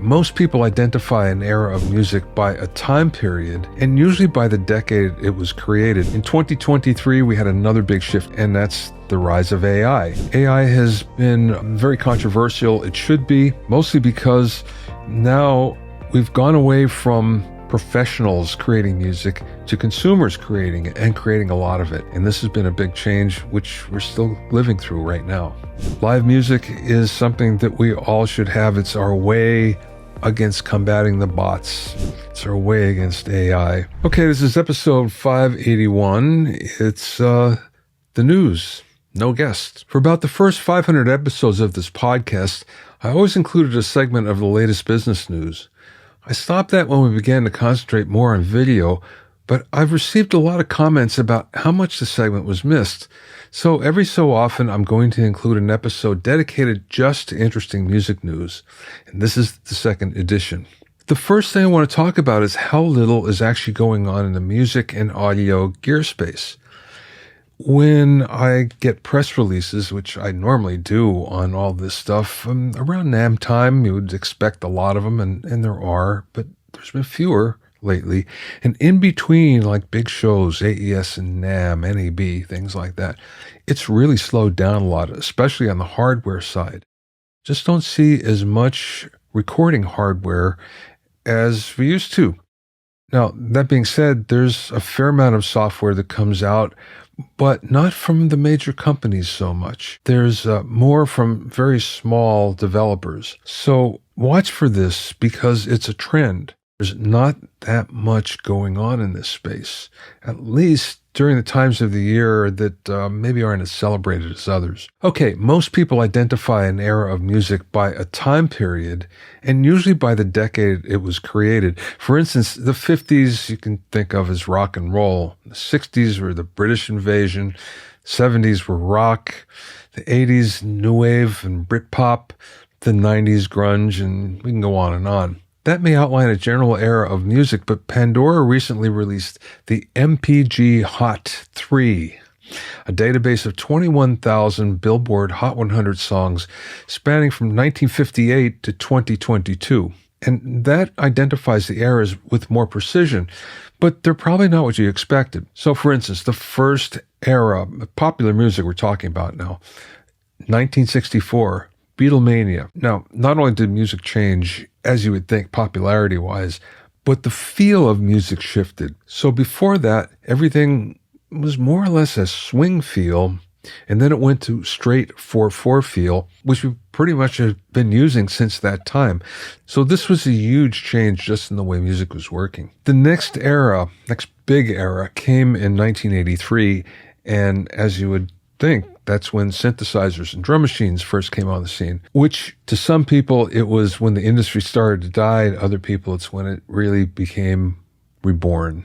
most people identify an era of music by a time period, and usually by the decade it was created. In 2023, we had another big shift, and that's the rise of AI. AI has been very controversial. It should be, mostly because now we've gone away from professionals creating music to consumers creating it and creating a lot of it. And this has been a big change, which we're still living through right now. Live music is something that we all should have. It's our way against combating the bots. It's our way against AI. Okay, this is episode 581. It's the news. No guests. For about the first 500 episodes of this podcast, I always included a segment of the latest business news. I stopped that when we began to concentrate more on video, but I've received a lot of comments about how much the segment was missed. So every so often, I'm going to include an episode dedicated just to interesting music news. And this is the second edition. The first thing I want to talk about is how little is actually going on in the music and audio gear space. When I get press releases, which I normally do on all this stuff, around NAMM time, you would expect a lot of them, and there are, but there's been fewer lately. And in between, like big shows, AES and NAMM, NAB, things like that, it's really slowed down a lot, especially on the hardware side. Just don't see as much recording hardware as we used to. Now, that being said, there's a fair amount of software that comes out, but not from the major companies so much. There's more from very small developers. So watch for this because it's a trend. There's not that much going on in this space, at least during the times of the year that maybe aren't as celebrated as others. Okay, most people identify an era of music by a time period, and usually by the decade it was created. For instance, the 50s you can think of as rock and roll. The 60s were the British invasion. 70s were rock. The 80s, new wave and Britpop. The 90s, grunge, and we can go on and on. That may outline a general era of music, but Pandora recently released the MPG Hot 3, a database of 21,000 Billboard Hot 100 songs spanning from 1958 to 2022. And that identifies the eras with more precision, but they're probably not what you expected. So, for instance, the first era of popular music we're talking about now, 1964, Beatlemania. Now, not only did music change, as you would think, popularity-wise, but the feel of music shifted. So before that, everything was more or less a swing feel, and then it went to straight 4/4 feel, which we pretty much have been using since that time. So this was a huge change just in the way music was working. The next big era, came in 1983, and as you would think, that's when synthesizers and drum machines first came on the scene, which to some people, it was when the industry started to die. To other people, it's when it really became reborn.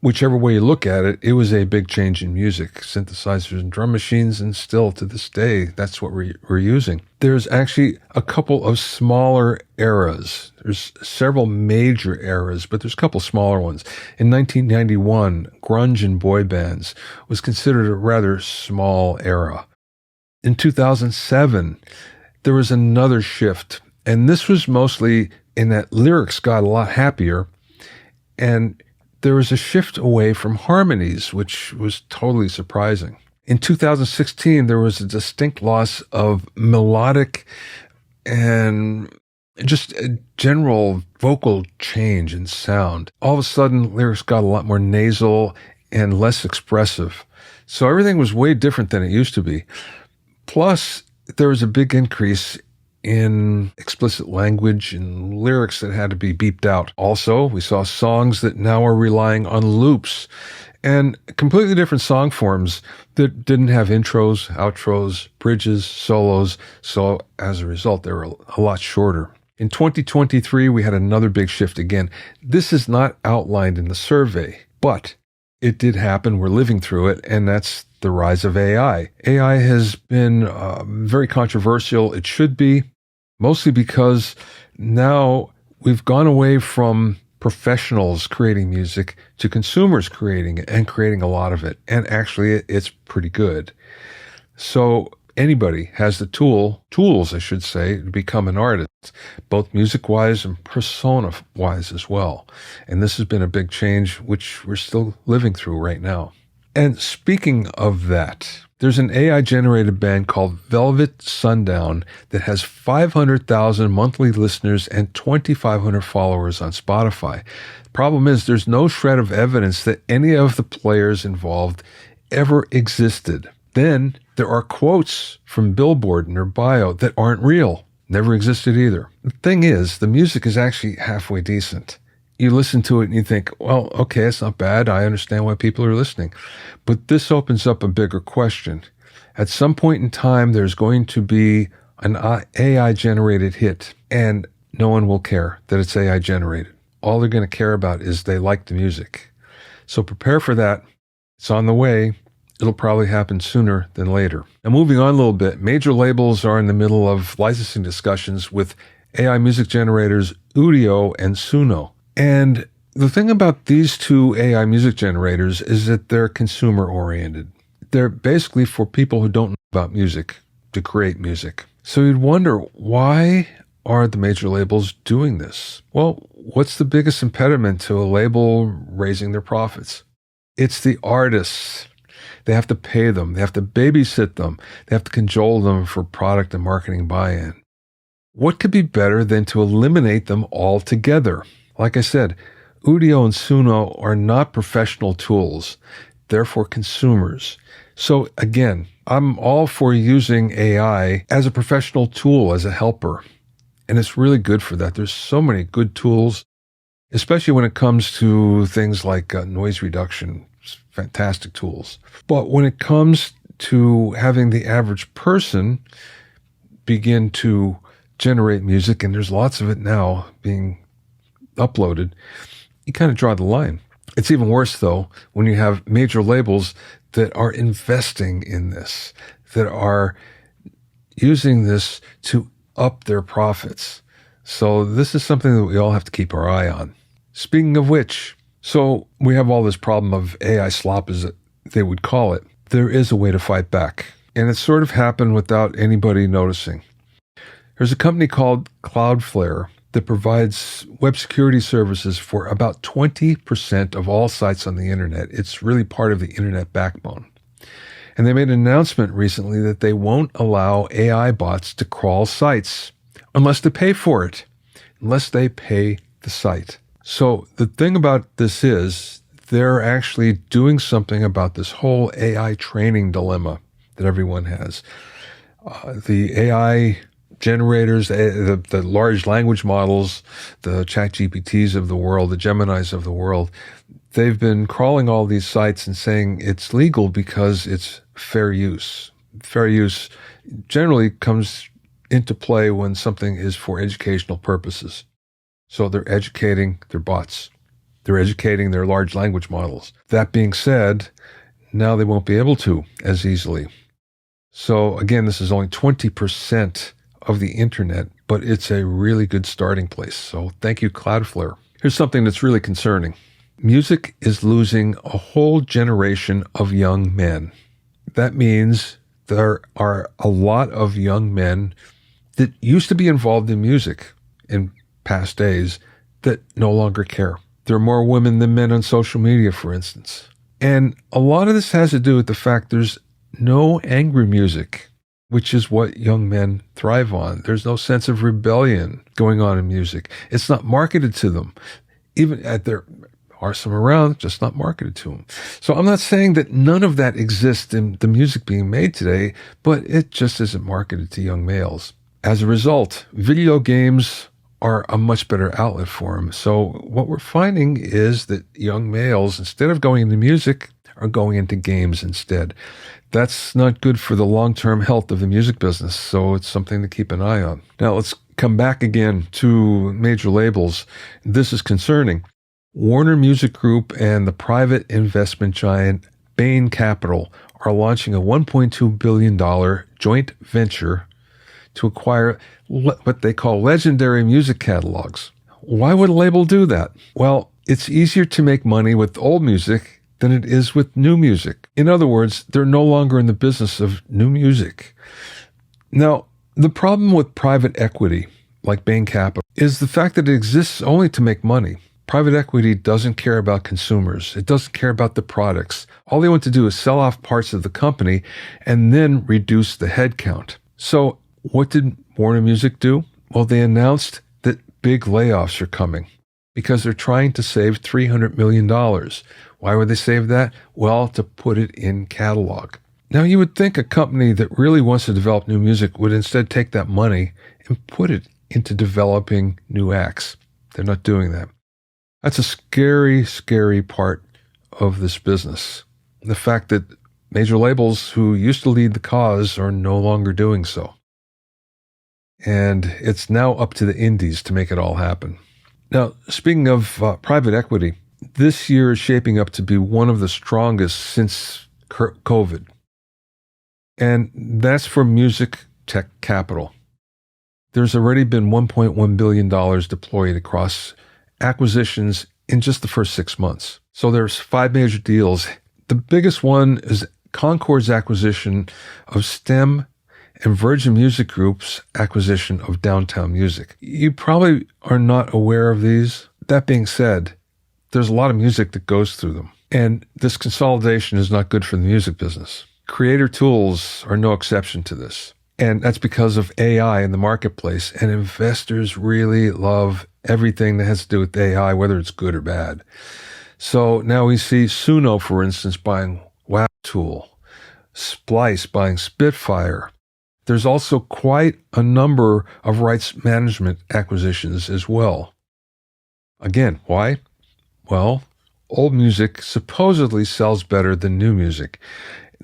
Whichever way you look at it, it was a big change in music, synthesizers and drum machines, and still to this day, that's what we're using. There's actually a couple of smaller eras. There's several major eras, but there's a couple smaller ones. In 1991, grunge and boy bands was considered a rather small era. In 2007, there was another shift, and this was mostly in that lyrics got a lot happier, and there was a shift away from harmonies, which was totally surprising. In 2016, there was a distinct loss of melodic and just a general vocal change in sound. All of a sudden, lyrics got a lot more nasal and less expressive. So everything was way different than it used to be. Plus, there was a big increase in explicit language and lyrics that had to be beeped out. Also, we saw songs that now are relying on loops and completely different song forms that didn't have intros, outros, bridges, solos. So as a result, they were a lot shorter. In 2023, we had another big shift again. This is not outlined in the survey, but it did happen. We're living through it, and that's the rise of AI. AI has been very controversial. It should be. Mostly because now we've gone away from professionals creating music to consumers creating it and creating a lot of it. And actually, it's pretty good. So anybody has the tools, I should say, to become an artist, both music-wise and persona-wise as well. And this has been a big change, which we're still living through right now. And speaking of that, there's an AI-generated band called Velvet Sundown that has 500,000 monthly listeners and 2,500 followers on Spotify. The problem is there's no shred of evidence that any of the players involved ever existed. Then there are quotes from Billboard in their bio that aren't real. Never existed either. The thing is, the music is actually halfway decent. You listen to it and you think, well, okay, it's not bad. I understand why people are listening. But this opens up a bigger question. At some point in time, there's going to be an AI-generated hit, and no one will care that it's AI-generated. All they're going to care about is they like the music. So prepare for that. It's on the way. It'll probably happen sooner than later. Now, moving on a little bit, major labels are in the middle of licensing discussions with AI music generators Udio and Suno. And the thing about these two AI music generators is that they're consumer-oriented. They're basically for people who don't know about music to create music. So you'd wonder, why are the major labels doing this? Well, what's the biggest impediment to a label raising their profits? It's the artists. They have to pay them. They have to babysit them. They have to cajole them for product and marketing buy-in. What could be better than to eliminate them altogether? Like I said, Udio and Suno are not professional tools. They're for consumers. So again, I'm all for using AI as a professional tool, as a helper. And it's really good for that. There's so many good tools, especially when it comes to things like noise reduction. Fantastic tools. But when it comes to having the average person begin to generate music, and there's lots of it now being uploaded, you kind of draw the line. It's even worse, though, when you have major labels that are investing in this, that are using this to up their profits. So this is something that we all have to keep our eye on. Speaking of which, so we have all this problem of AI slop, as they would call it. There is a way to fight back. And it sort of happened without anybody noticing. There's a company called Cloudflare that provides web security services for about 20% of all sites on the internet. It's really part of the internet backbone. And they made an announcement recently that they won't allow AI bots to crawl sites unless they pay for it, unless they pay the site. So the thing about this is they're actually doing something about this whole AI training dilemma that everyone has. The AI generators, the large language models, the ChatGPTs of the world, the Geminis of the world, they've been crawling all these sites and saying it's legal because it's fair use. Fair use generally comes into play when something is for educational purposes. So they're educating their bots. They're educating their large language models. That being said, now they won't be able to as easily. So again, this is only 20% of the internet, but it's a really good starting place. So thank you, Cloudflare. Here's something that's really concerning. Music is losing a whole generation of young men. That means there are a lot of young men that used to be involved in music in past days that no longer care. There are more women than men on social media, for instance. And a lot of this has to do with the fact there's no angry music, which is what young men thrive on. There's no sense of rebellion going on in music. It's not marketed to them. Even there are some around, just not marketed to them. So I'm not saying that none of that exists in the music being made today, but it just isn't marketed to young males. As a result, video games are a much better outlet for them. So what we're finding is that young males, instead of going into music, are going into games instead. That's not good for the long-term health of the music business, so it's something to keep an eye on. Now let's come back again to major labels. This is concerning. Warner Music Group and the private investment giant Bain Capital are launching a $1.2 billion joint venture to acquire what they call legendary music catalogs. Why would a label do that? Well, it's easier to make money with old music than it is with new music. In other words, they're no longer in the business of new music. Now, the problem with private equity, like Bain Capital, is the fact that it exists only to make money. Private equity doesn't care about consumers. It doesn't care about the products. All they want to do is sell off parts of the company and then reduce the headcount. So what did Warner Music do? Well, they announced that big layoffs are coming because they're trying to save $300 million. Why would they save that? Well, to put it in catalog. Now, you would think a company that really wants to develop new music would instead take that money and put it into developing new acts. They're not doing that. That's a scary, scary part of this business. The fact that major labels who used to lead the cause are no longer doing so. And it's now up to the indies to make it all happen. Now, speaking of private equity, this year is shaping up to be one of the strongest since COVID. And that's for music tech capital. There's already been $1.1 billion deployed across acquisitions in just the first 6 months. So there's 5 major deals. The biggest one is Concord's acquisition of STEM and Virgin Music Group's acquisition of Downtown Music. You probably are not aware of these. That being said, there's a lot of music that goes through them. And this consolidation is not good for the music business. Creator tools are no exception to this. And that's because of AI in the marketplace. And investors really love everything that has to do with AI, whether it's good or bad. So now we see Suno, for instance, buying WAP Tool, Splice buying Spitfire. There's also quite a number of rights management acquisitions as well. Again, why? Well, old music supposedly sells better than new music.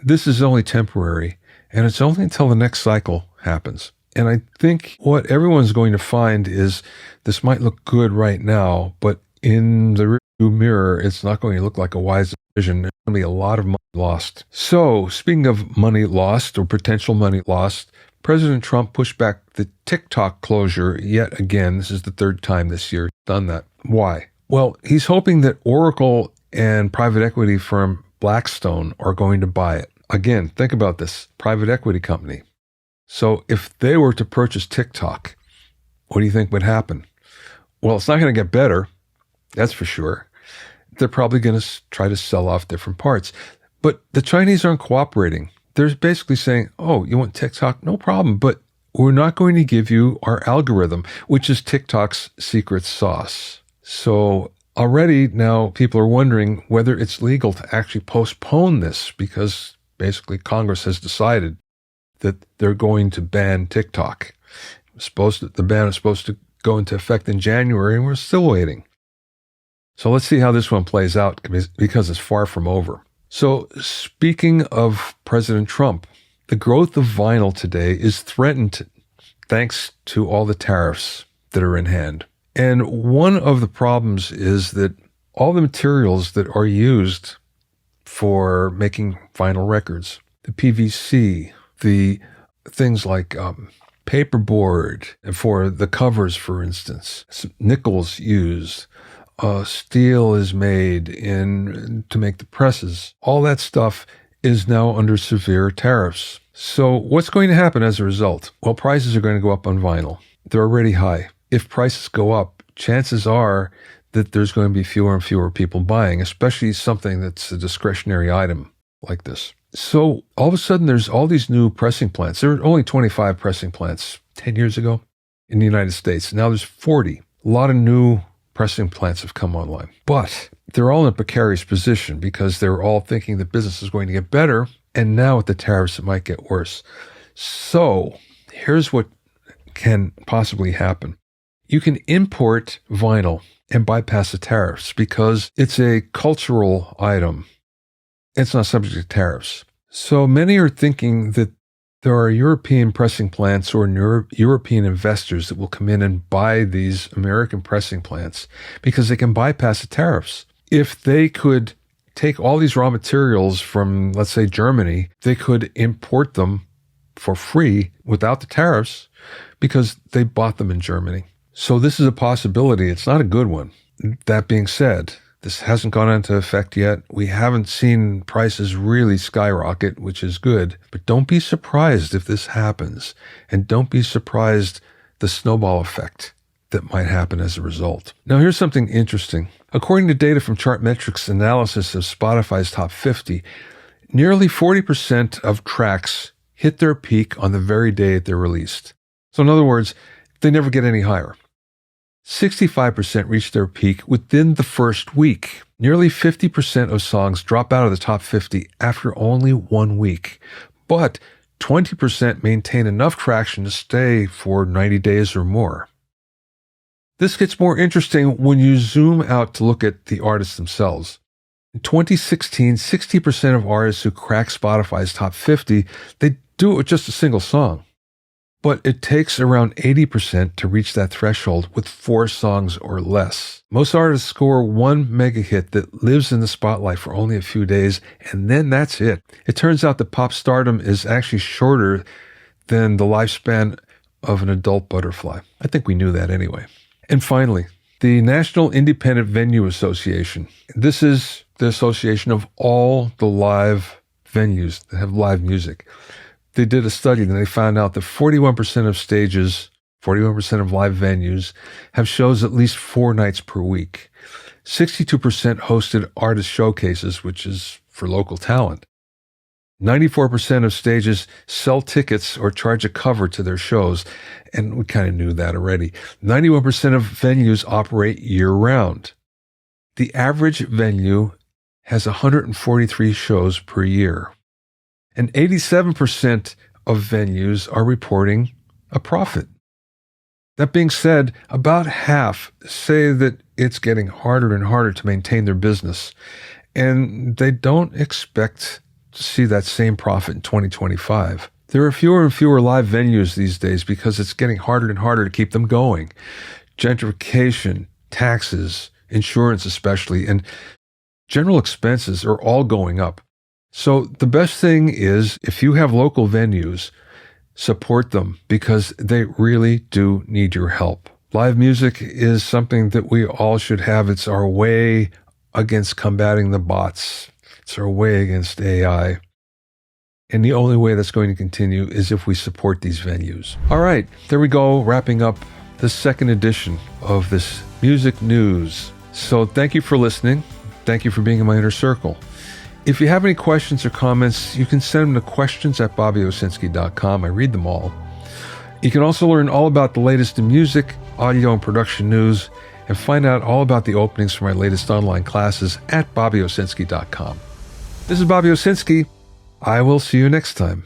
This is only temporary, and it's only until the next cycle happens. And I think what everyone's going to find is this might look good right now, but in the rearview mirror, it's not going to look like a wise decision. There's going to be a lot of money lost. So, speaking of money lost or potential money lost, President Trump pushed back the TikTok closure yet again. This is the 3rd time this year he's done that. Why? Well, he's hoping that Oracle and private equity firm Blackstone are going to buy it. Again, think about this. Private equity company. So if they were to purchase TikTok, what do you think would happen? Well, it's not going to get better. That's for sure. They're probably going to try to sell off different parts. But the Chinese aren't cooperating. They're basically saying, oh, you want TikTok? No problem. But we're not going to give you our algorithm, which is TikTok's secret sauce. So already now people are wondering whether it's legal to actually postpone this because basically Congress has decided that they're going to ban TikTok. The ban is supposed to go into effect in January, and we're still waiting. So let's see how this one plays out because it's far from over. So speaking of President Trump, the growth of vinyl today is threatened thanks to all the tariffs that are in hand. And one of the problems is that all the materials that are used for making vinyl records, the PVC, the things like paperboard, and for the covers, for instance, nickel's used, steel is made to make the presses. All that stuff is now under severe tariffs. So what's going to happen as a result? Well, prices are going to go up on vinyl. They're already high. If prices go up, chances are that there's going to be fewer and fewer people buying, especially something that's a discretionary item like this. So all of a sudden, there's all these new pressing plants. There were only 25 pressing plants 10 years ago in the United States. Now there's 40. A lot of new pressing plants have come online. But they're all in a precarious position because they're all thinking that business is going to get better. And now with the tariffs, it might get worse. So here's what can possibly happen. You can import vinyl and bypass the tariffs because it's a cultural item. It's not subject to tariffs. So many are thinking that there are European pressing plants or European investors that will come in and buy these American pressing plants because they can bypass the tariffs. If they could take all these raw materials from, let's say, Germany, they could import them for free without the tariffs because they bought them in Germany. So this is a possibility. It's not a good one. That being said, This hasn't gone into effect yet. We haven't seen prices really skyrocket, which is good. But don't be surprised if this happens. And don't be surprised the snowball effect that might happen as a result. Now, here's something interesting. According to data from Chartmetric's analysis of Spotify's top 50, nearly 40% of tracks hit their peak on the very day they're released. So in other words, they never get any higher. 65% reach their peak within the first week. Nearly 50% of songs drop out of the top 50 after only 1 week. But 20% maintain enough traction to stay for 90 days or more. This gets more interesting when you zoom out to look at the artists themselves. In 2016, 60% of artists who crack Spotify's top 50, they do it with just a single song. But it takes around 80% to reach that threshold with 4 songs or less. Most artists score one mega hit that lives in the spotlight for only a few days, and then that's it. It turns out that pop stardom is actually shorter than the lifespan of an adult butterfly. I think we knew that anyway. And finally, the National Independent Venue Association. This is the association of all the live venues that have live music. They did a study and they found out that 41% of stages, 41% of live venues have shows at least 4 nights per week. 62% hosted artist showcases, which is for local talent. 94% of stages sell tickets or charge a cover to their shows, and we kind of knew that already. 91% of venues operate year-round. The average venue has 143 shows per year. And 87% of venues are reporting a profit. That being said, about half say that it's getting harder and harder to maintain their business, and they don't expect to see that same profit in 2025. There are fewer and fewer live venues these days because it's getting harder and harder to keep them going. Gentrification, taxes, insurance especially, and general expenses are all going up. So the best thing is, if you have local venues, support them because they really do need your help. Live music is something that we all should have. It's our way against combating the bots. It's our way against AI. And the only way that's going to continue is if we support these venues. All right, there we go, wrapping up the second edition of this music news. So thank you for listening. Thank you for being in my inner circle. If you have any questions or comments, you can send them to questions@bobbyowsinski.com. I read them all. You can also learn all about the latest in music, audio, and production news, and find out all about the openings for my latest online classes at bobbyowsinski.com. This is Bobby Owsinski. I will see you next time.